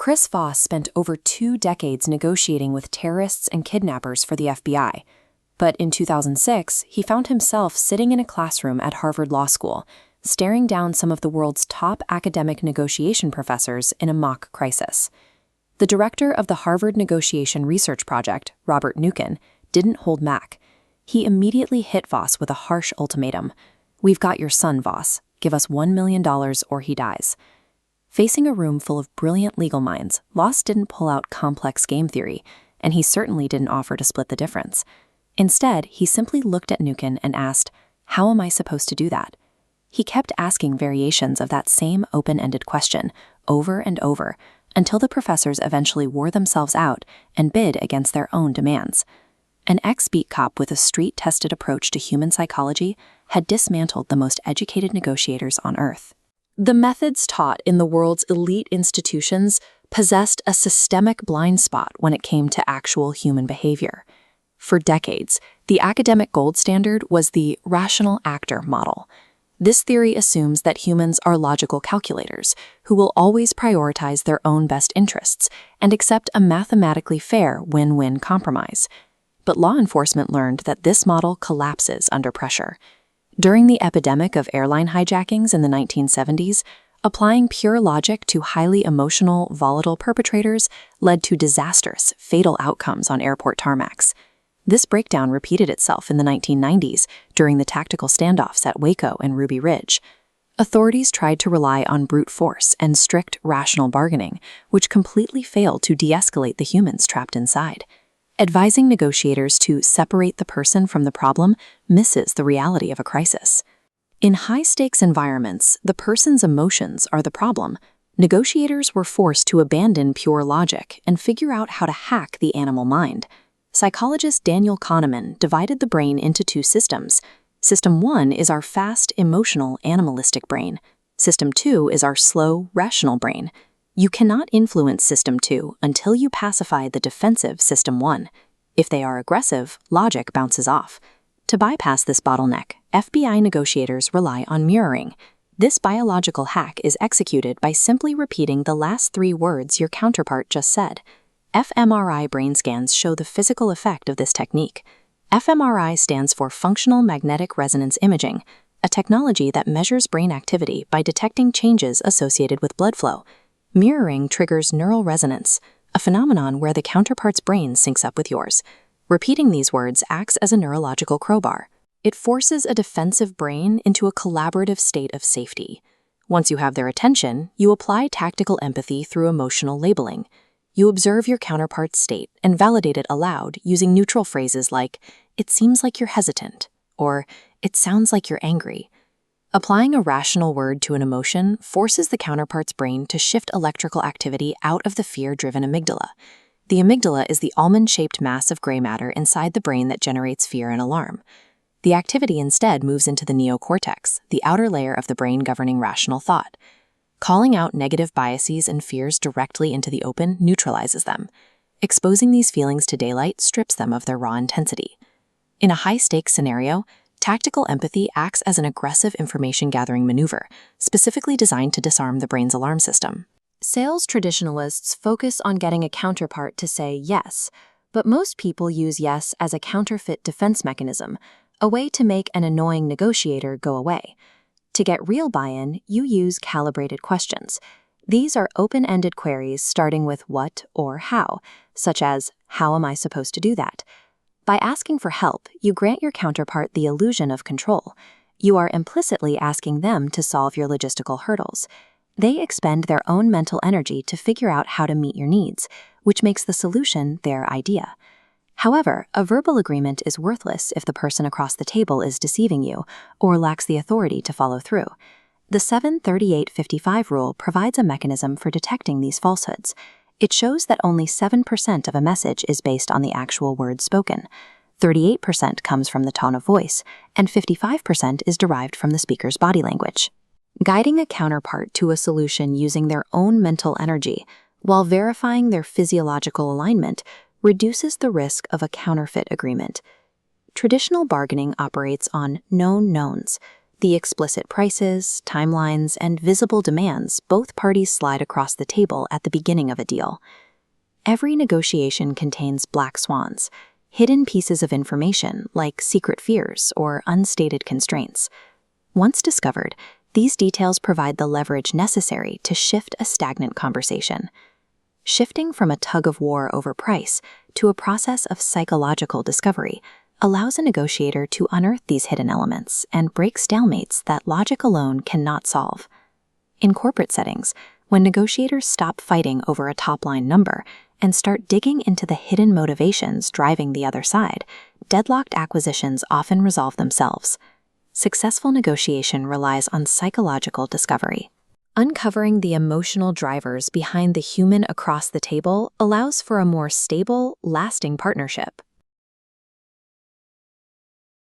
Chris Voss spent over 2 decades negotiating with terrorists and kidnappers for the FBI. But in 2006, he found himself sitting in a classroom at Harvard Law School, staring down some of the world's top academic negotiation professors in a mock crisis. The director of the Harvard Negotiation Research Project, Robert Nukin, didn't hold back. He immediately hit Voss with a harsh ultimatum. "We've got your son, Voss. Give us $1 million or he dies." Facing a room full of brilliant legal minds, Voss didn't pull out complex game theory, and he certainly didn't offer to split the difference. Instead, he simply looked at Nukin and asked, "How am I supposed to do that?" He kept asking variations of that same open-ended question, over and over, until the professors eventually wore themselves out and bid against their own demands. An ex-beat cop with a street-tested approach to human psychology had dismantled the most educated negotiators on Earth. The methods taught in the world's elite institutions possessed a systemic blind spot when it came to actual human behavior. For decades, the academic gold standard was the rational actor model. This theory assumes that humans are logical calculators who will always prioritize their own best interests and accept a mathematically fair win-win compromise. But law enforcement learned that this model collapses under pressure. During the epidemic of airline hijackings in the 1970s, applying pure logic to highly emotional, volatile perpetrators led to disastrous, fatal outcomes on airport tarmacs. This breakdown repeated itself in the 1990s during the tactical standoffs at Waco and Ruby Ridge. Authorities tried to rely on brute force and strict rational bargaining, which completely failed to de-escalate the humans trapped inside. Advising negotiators to separate the person from the problem misses the reality of a crisis. In high-stakes environments, the person's emotions are the problem. Negotiators were forced to abandon pure logic and figure out how to hack the animal mind. Psychologist Daniel Kahneman divided the brain into 2 systems. System 1 is our fast, emotional, animalistic brain. System 2 is our slow, rational brain. You cannot influence System 2 until you pacify the defensive System 1. If they are aggressive, logic bounces off. To bypass this bottleneck, FBI negotiators rely on mirroring. This biological hack is executed by simply repeating the last 3 words your counterpart just said. fMRI brain scans show the physical effect of this technique. fMRI stands for Functional Magnetic Resonance Imaging, a technology that measures brain activity by detecting changes associated with blood flow. Mirroring triggers neural resonance, a phenomenon where the counterpart's brain syncs up with yours. Repeating these words acts as a neurological crowbar. It forces a defensive brain into a collaborative state of safety. Once you have their attention, you apply tactical empathy through emotional labeling. You observe your counterpart's state and validate it aloud using neutral phrases like, "It seems like you're hesitant," or "It sounds like you're angry." Applying a rational word to an emotion forces the counterpart's brain to shift electrical activity out of the fear-driven amygdala. The amygdala is the almond-shaped mass of gray matter inside the brain that generates fear and alarm. The activity instead moves into the neocortex, the outer layer of the brain governing rational thought. Calling out negative biases and fears directly into the open neutralizes them. Exposing these feelings to daylight strips them of their raw intensity. In a high-stakes scenario, tactical empathy acts as an aggressive information-gathering maneuver, specifically designed to disarm the brain's alarm system. Sales traditionalists focus on getting a counterpart to say yes, but most people use yes as a counterfeit defense mechanism, a way to make an annoying negotiator go away. To get real buy-in, you use calibrated questions. These are open-ended queries starting with what or how, such as, "How am I supposed to do that?" By asking for help, you grant your counterpart the illusion of control. You are implicitly asking them to solve your logistical hurdles. They expend their own mental energy to figure out how to meet your needs, which makes the solution their idea. However, a verbal agreement is worthless if the person across the table is deceiving you or lacks the authority to follow through. The 738-55 rule provides a mechanism for detecting these falsehoods. It shows that only 7% of a message is based on the actual words spoken. 38% comes from the tone of voice, and 55% is derived from the speaker's body language. Guiding a counterpart to a solution using their own mental energy while verifying their physiological alignment reduces the risk of a counterfeit agreement. Traditional bargaining operates on known knowns. the explicit prices, timelines, and visible demands both parties slide across the table at the beginning of a deal. Every negotiation contains black swans, hidden pieces of information like secret fears or unstated constraints. Once discovered, these details provide the leverage necessary to shift a stagnant conversation. Shifting from a tug-of-war over price to a process of psychological discovery allows a negotiator to unearth these hidden elements and break stalemates that logic alone cannot solve. In corporate settings, when negotiators stop fighting over a top-line number and start digging into the hidden motivations driving the other side, deadlocked acquisitions often resolve themselves. Successful negotiation relies on psychological discovery. Uncovering the emotional drivers behind the human across the table allows for a more stable, lasting partnership.